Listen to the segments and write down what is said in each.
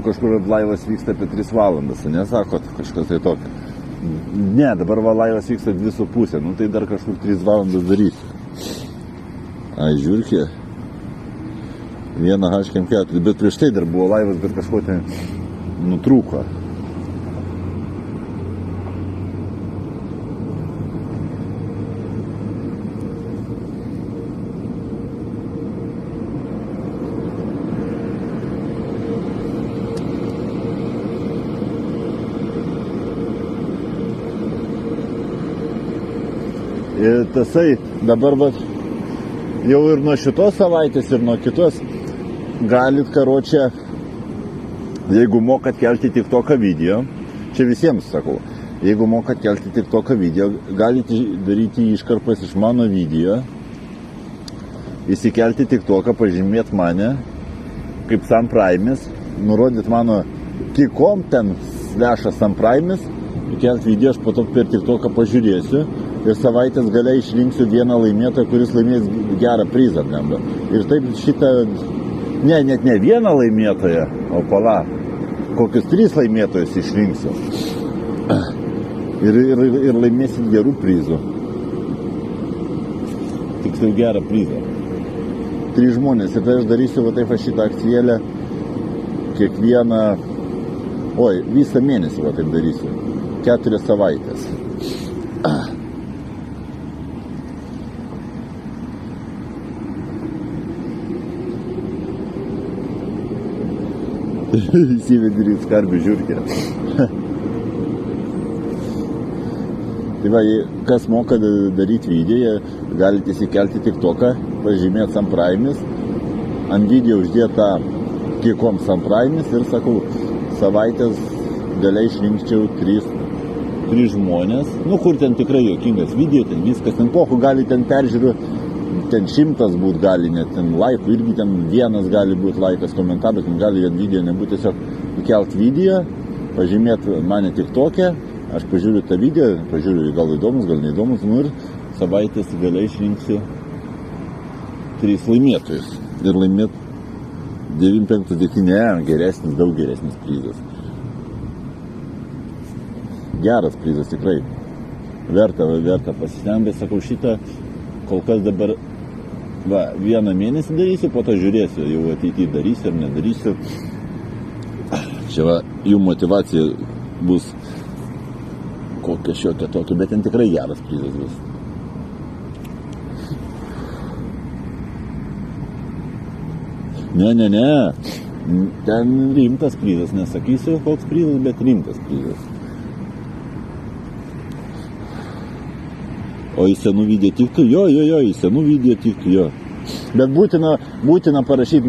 Kažkur laivas vyksta apie 3 valandas, nesakot kažkas tai tokio. Ne, dabar va laivas vyksta 2,5, nu tai dar kažkur 3 valandas darysiu. Ai, žiūrkė. 1H4, bet prieš tai dar buvo laivas, bet kažko ten nutrūko. Ir tasai dabar jau ir nuo šitos savaitės, ir nuo kitos galit, karočią, jeigu mokat kelti TikToką video, čia visiems sakau, jeigu mokat kelti TikToką video, galite daryti iškarpas iš mano video, įsikelti TikToką, pažymėti mane, kaip Sampraimis, nurodyti mano kikom ten /Sampraimis, įkelti video, aš po to per TikToką pažiūrėsiu. Ir savaitės gale išrinksiu vieną laimėtoją, kuris laimės gerą prizą. Ir taip šitą, net ne vieną laimėtoją, o pala, kokius 3 laimėtojus išrinksiu. Ir laimėsit gerų prizų. Tiksliau gerą prizą. 3 žmonės. Ir tai aš darysiu va taip šitą akcijėlę kiekvieną, visą mėnesį va taip darysiu. 4 savaitės. Įsivedė į skarbių žiūrkę. Tai va, kas moka daryti video, galite įsikelti TikToką, pažymėti Sampraimis, ant video uždėta kikom Sampraimis ir sakau, savaitės gale išrinkčiau 3 žmonės, kur ten tikrai juokingas video, ten viskas, ten pohu gali ten peržiūrėti. Ten 100 būt gali, net ten laikų, irgi ten 1 gali būti laikas, komentaras, ten gali vien video nebūti, tiesiog įkelt video, pažymėti mane TikTok'e, aš pažiūriu tą video, pažiūriu gal įdomus, gal neįdomus, ir savaitės gale išrinksiu 3 laimėtojus. Ir laimėt 9,5 ne, geresnis, daug geresnis prizas. Geras prizas tikrai. Verta pasistengti, sakau šitą, kol kas dabar vieną mėnesį darysiu, po to žiūrėsiu, jau ateityje darysiu ar nedarysiu. Čia jų motivacija bus kokia šiokia tokia, bet ten tikrai geras prizas bus. Ne, ten rimtas prizas, nesakysiu koks prizas, bet rimtas prizas. O į senų video tiktų? Jo, į senų video tiktų, jo. Bet būtina parašyti,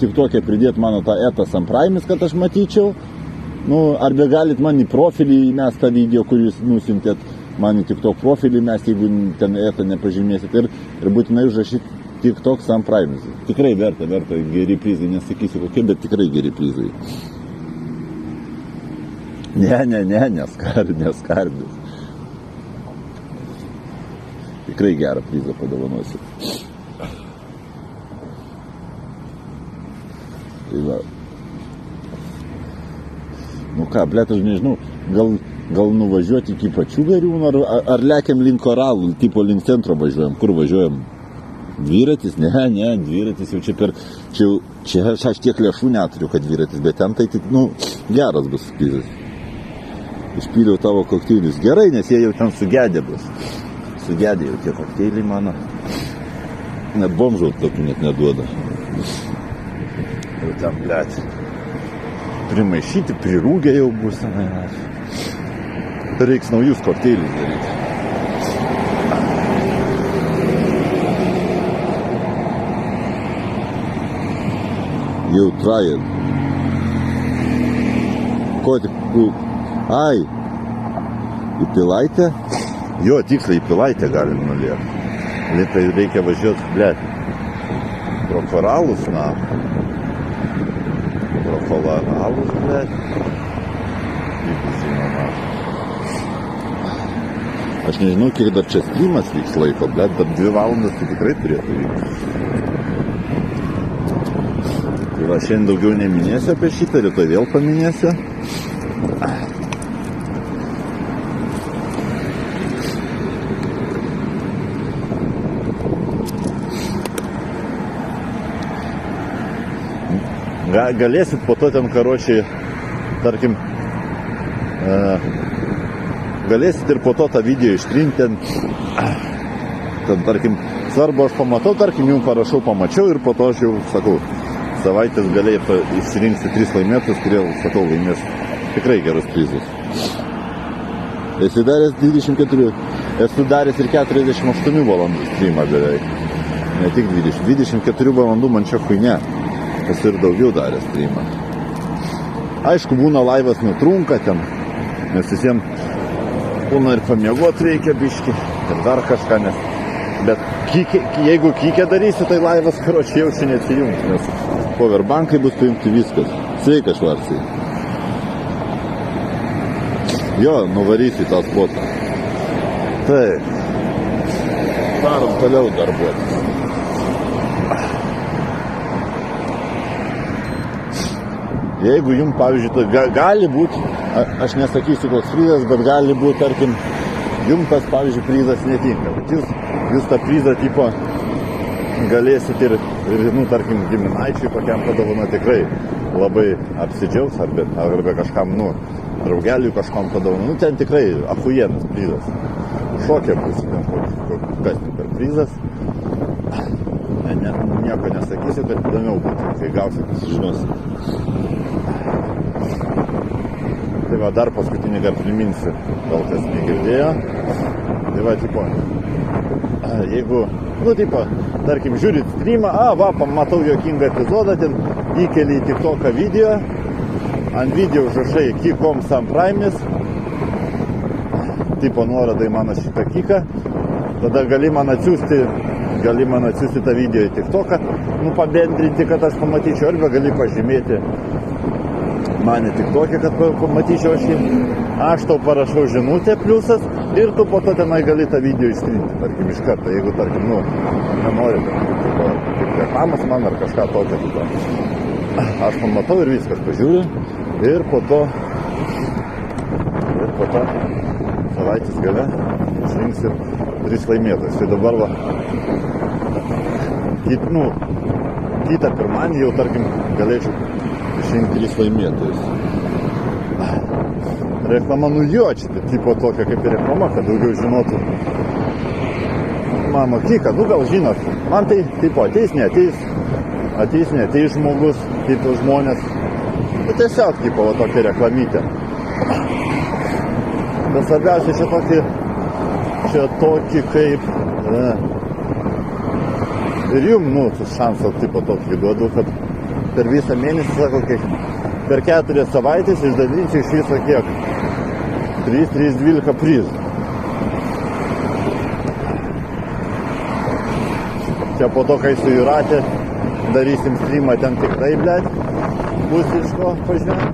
TikTok'e pridėti mano tą /Sampraimis, kad aš matyčiau. Arba galit man į profilį įmest tą video, kur jūs nusintėt, man į TikTok profilį įmest, jeigu ten nepažymėsit. Ir būtinai užrašyti TikTok Sampraimis. Tikrai verta, geri prizai, nesakysiu kokie, bet tikrai geri prizai. Neskarbis. Tikrai gerą prizą padovanosiu. Tai va. Blet, aš nežinau, gal nuvažiuoti iki pačių Gariūnų, ar lekiam link Koralų, tipo link centro važiuojam. Kur važiuojam? Dviratis? Ne, dviratis jau čia aš tiek lėšų neturiu, kad dviratis, bet ten tai tik, geras bus prizas. Išpyliau tavo kokteilius. Gerai, nes jie jau ten sugedė bus. Sugedė jau tie kokteiliai mano. Net bomžų tokių net neduoda. Jau ten, blet, primaišyti, prirūgę jau bus. Reiks naujus kokteilius daryti. Jau trajant. Ko tik... Ai, į Pilaitę? Jo, tiksliai į Pilaitę galim nulėkti. Tai reikia važiuoti, blet, pro Koralus, pro Koralus, blet. Aš nežinau, kiek dar čia streamas vyks laiko, blet, dar 2 valandas tai tikrai turėtų vykti. Tai va, šiandien daugiau neminėsiu apie šitą, rytoj vėl paminėsiu. Galėsit po to ten, karočiai, tarkim, galėsit ir po to tą video ištrinti ten, tarkim, svarbu aš pamatau, tarkim, jums parašau, pamačiau ir po to aš jau, sakau, savaitės galėjai išsirinksi 3 laimėtus, kurie, sakau, laimės tikrai gerus prizus. Esu daręs ir 48 valandų streamą beveik, ne tik 24 valandų man čia chuinia. Esu ir daugiau daręs streamą. Aišku, būna laivas nutrunka ten, nes visiems būna ir pamiegot reikia biški, ir dar kažką, nes... Bet jeigu kykę darysi, tai laivas, karočiai, jau čia neatsijungs, nes powerbankai bus paimti viskas. Sveika, Švarcai. Jo, nuvarysi tą spotą. Taip. Darom toliau darbuotis. Jeigu jums, pavyzdžiui, gali būti, aš nesakysiu koks prizas, bet gali būti, tarkim, jums tas, pavyzdžiui, prizas netinka. Bet jūs tą prizą, tipo, galėsit ir nu, tarkim, giminaičiui kokiam padovano tikrai labai apsidžiaugs, arba kažkam, nu, draugeliui kažkam padovano. Nu, ten tikrai achujienas prizas. Šokė bus, kas per prizas. Nieko nesakysiu, bet įdomiau būtų, kai gausit, sužinosit. Tai va, dar paskutinį kartą priminsiu, gal kas negirdėjo. Tai va, tipo, jeigu, nu, tipo, tarkim, žiūrit streamą, va, pamatau juokingą epizodą, ten įkeli į TikToką video, ant video užrašai Kikom Sam Prime'is, tipo, nuorodai mano šitą kiką, tada gali man atsiųsti tą video į TikToką, nu, pabendrinti, kad aš pamatyčiau, arba gali pažymėti mane TikTok'e, kad pamatyčiau aš jį. Aš tau parašau žinutę pliusas ir tu po to tenai gali tą video ištrinti, tarkim, iš karto, jeigu, tarkim, nu, nenori, kaip reklamas man ar kažką tokio. Aš pamatau ir viskas pažiūriu ir po to savaitės gale išrinksiu 3 laimėtojus. Tai dabar va, kitą pirmanį jau, tarkim, galėčiau išrinkti 3 laimėtojus. Reklama, nu jo, čia tipo tokia kaip ir reklama, kad daugiau žinotų mano kiką. Nu gal žinot, man tai tipo ateis, neateis žmogus, tipo žmonės. Nu tiesiog tipo va tokia reklamytė. Bet svarbiausia čia tokį kaip ir jum, nu, šansą tipo tokį duodu, kad per visą mėnesį, sako, per 4 savaitės išdalinsiu iš viso kiek? 3-12 prizų. Čia po to, kai su Jūratė darysim streamą, ten tikrai, blėt, bus iš ko pažinti.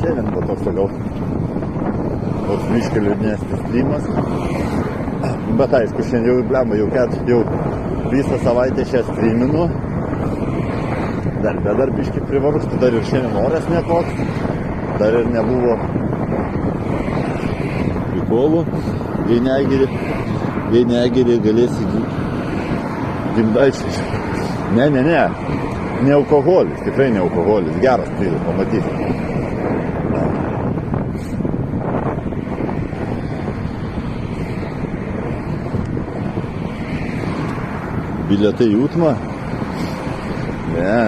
Šiandien buvo toks toks biškį liūdnesnis streamas. Bet aišku, šiandien jau visą savaitę šią streaminu. Dar biškį privargstu, dar ir šiandien oras nekoks. Dar ir nebuvo prikolų. Jei negeri, galėsi gimdaičiai. Ne alkoholis, tikrai ne alkoholis. Geras prizas, pamatysit. Bilietai į Utmą? Ne.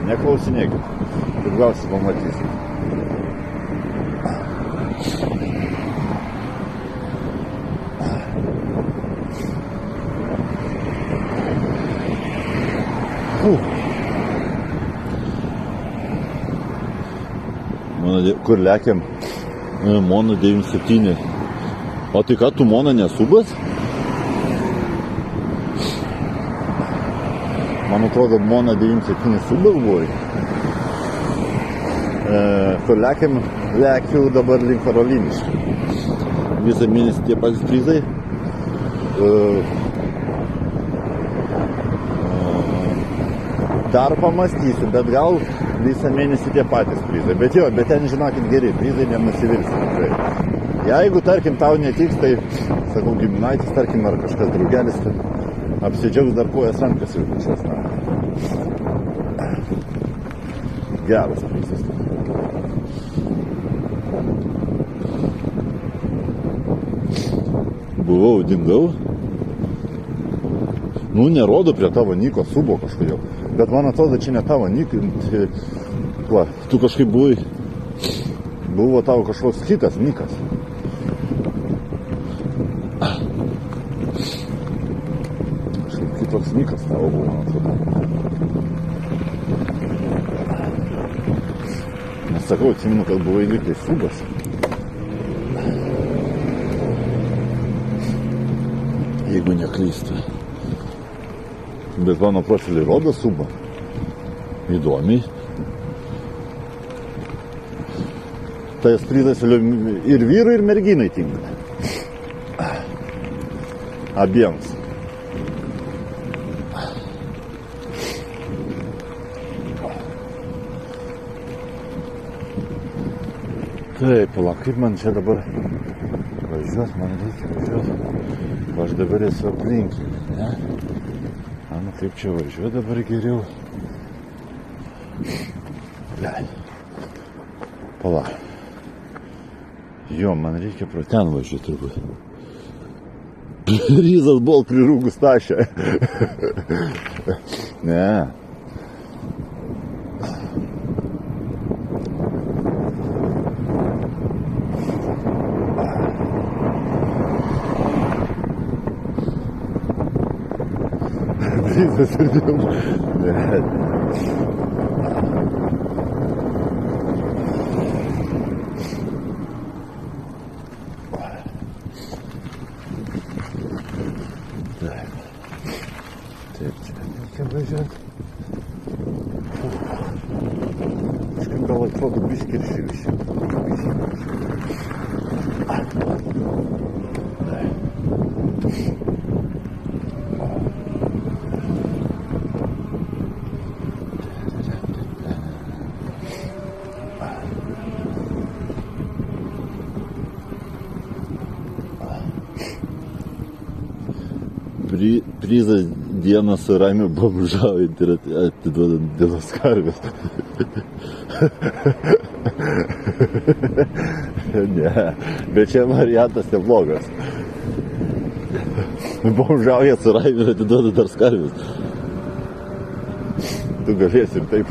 Neklausinėkit. Kaip gausi, pamatysit. Kur lekiam? Mono 97. O tai ką, tu Mono nesubas? Man atrodo, Mono 97 subas buvai. Kur lekiu dabar link Karoliniškių. Visą mėnesį tie patys prizai. dar pamastysiu, bet gal visą mėnesį tie patys prizai. Bet jo, bet ten, žinokit, geri prizai, nenusivilsi tikrai. Jeigu, tarkim, tau netiks, tai, sakau, giminaitis, tarkim, ar kažkas draugelis, tai apsidžiaugs dar kojas rankas ir kažkas, na. Geras prizas. Buvau, dingau. Nu, nerodo prie tavo Niko subo kažkodėl. Bet man atrodo, čia ne tavo Niko. Va, tu kažkaip buvai. Buvo tavo kažkoks kitas Nikas. Kažkaip kitoks Nikas tavo buvo, man atrodo. Nesakau, atsimenu, kad buvai lyg tai subas. Jeigu neklystu. Bet mano profilį rodo subą. Įdomiai. Tas prizas ir vyrui, ir merginai tinka. Abiems. Taip, palauk, kaip man čia dabar važiuot, man reikia važiuot. Aš dabar esu aplinkinį, ne? Nu, kaip čia važiuot dabar geriau. Palauk. Jo, man reikia pro ten važiuoti turbūt. Ryzas buvo prirūgus tašę. Ne. Ryzas ir dėl. Ne. Taip, čia reikia važiuoti. Kažkaip gal atrodo biškį ir širšį. Prizas dieną su Ramiu bomžaujant ir atiduodant dėlos karvės. Ne, bet čia variantas neblogas. Bomžauja su Ramiu ir atiduoda dar karvės. Tu galėsi ir taip.